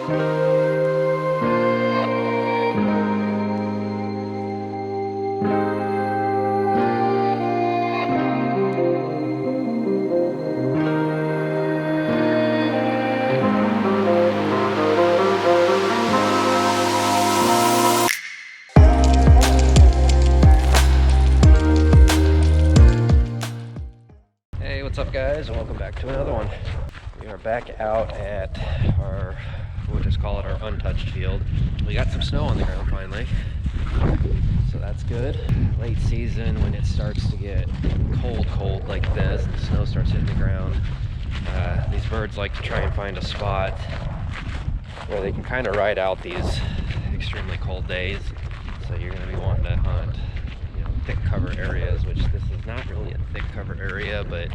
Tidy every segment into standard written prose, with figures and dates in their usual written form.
What's up, guys, and welcome back to another one. We are back out at our, we'll just call it our untouched field. We got some snow on the ground finally, so that's good. Late season, when it starts to get cold like this, the snow starts hitting the ground, these birds like to try and find a spot where they can kind of ride out these extremely cold days. So you're going to be wanting to hunt, you know, thick cover areas, which this is not really a thick cover area, but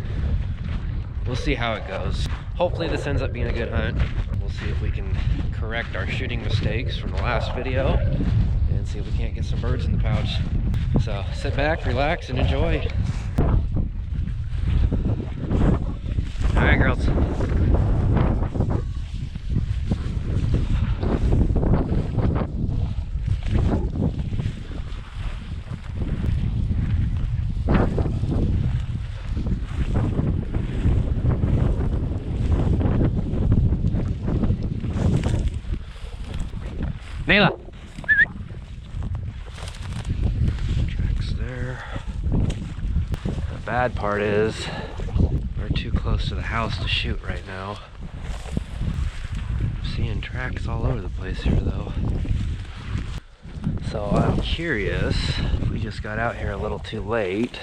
we'll see how it goes. Hopefully this ends up being a good hunt. We'll see if we can correct our shooting mistakes from the last video and see if we can't get some birds in the pouch. So sit back, relax, and enjoy. All right, girls. Nayla. Tracks there. The bad part is we're too close to the house to shoot right now. I'm seeing tracks all over the place here though. So I'm curious if we just got out here a little too late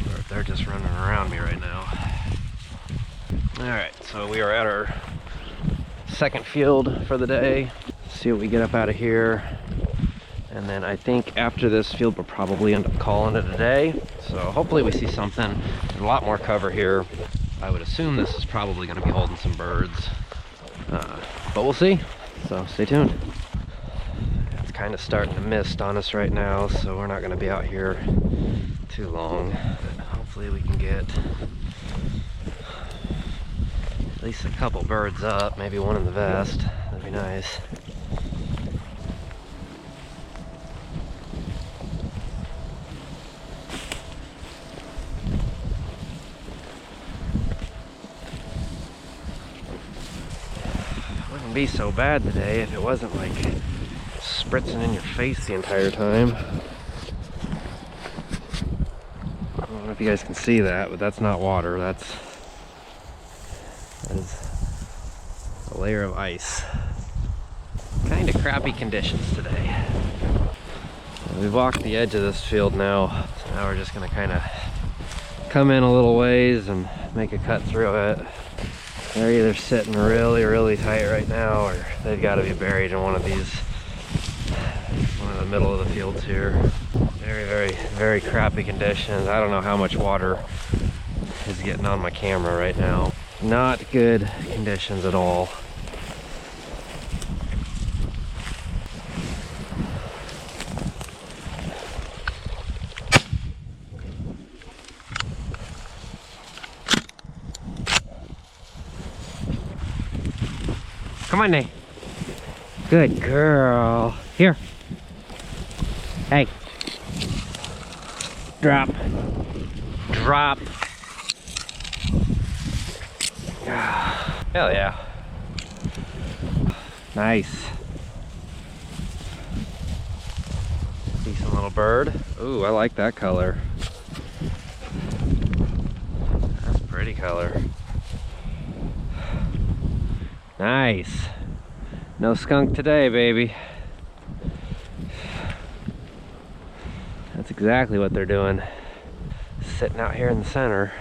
or if they're just running around me right now. Alright, so we are at our second field for the day. See what we get up out of here, and then I think after this field we'll probably end up calling it a day. So hopefully we see something. There's a lot more cover here. I would assume this is probably going to be holding some birds, but we'll see, so stay tuned. It's kind of starting to mist on us right now, so we're not going to be out here too long, but hopefully we can get at least a couple birds up, maybe one in the vest. That'd be nice. Be so bad today if it wasn't like spritzing in your face the entire time. I don't know if you guys can see that, but that's not water. That is a layer of ice. Kind of crappy conditions today. We've walked the edge of this field now, so now we're just gonna kind of come in a little ways and make a cut through it. They're either sitting really tight right now, or they've got to be buried in one of these, one of the middle of the fields here. Very crappy conditions. I don't know how much water is getting on my camera right now. Not good conditions at all. Come on, Nate. Good girl. Here. Hey. Drop. Drop. Hell yeah. Nice. Decent little bird. Ooh, I like that color. That's a pretty color. Nice. No skunk today, baby. That's exactly what they're doing. Sitting out here in the center.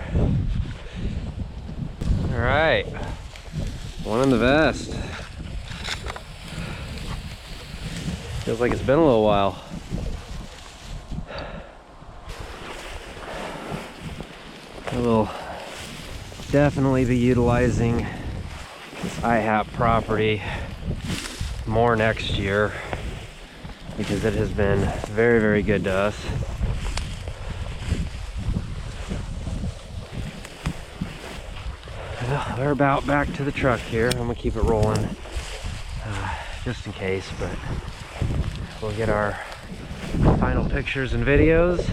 All right. One in the vest. Feels like it's been a little while. I will definitely be utilizing this I.H.A.P. property more next year because it has been very good to us. Well, we're about back to the truck here. I'm gonna keep it rolling. just in case, but we'll get our final pictures and videos.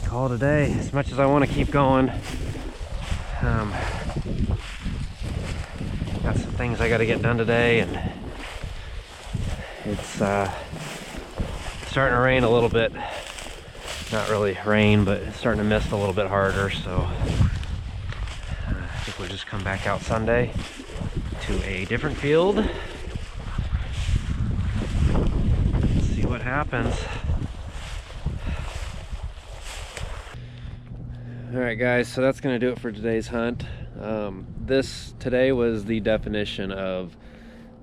Call it a day. As much as I want to keep going, got some things I got to get done today, and it's starting to rain a little bit. Not really rain, but it's starting to mist a little bit harder, so I think we'll just come back out Sunday to a different field. Let's see what happens. Alright guys, so that's going to do it for today's hunt. Today was the definition of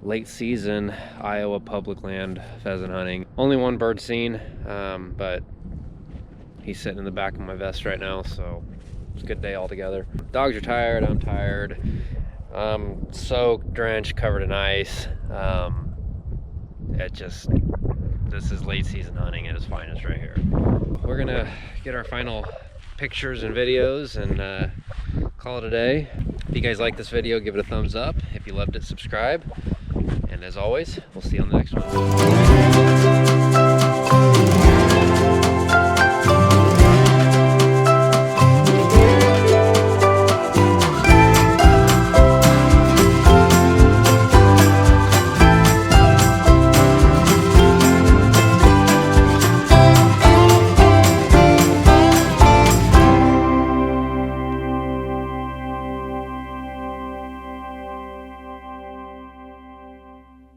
late season Iowa public land pheasant hunting. Only one bird seen, but he's sitting in the back of my vest right now, so it's a good day altogether. Dogs are tired, I'm tired. Soaked, drenched, covered in ice. This is late season hunting at its finest right here. We're gonna get our final pictures and videos and call it a day. If you guys like this video, give it a thumbs up. If you loved it, subscribe. And as always, we'll see you on the next one.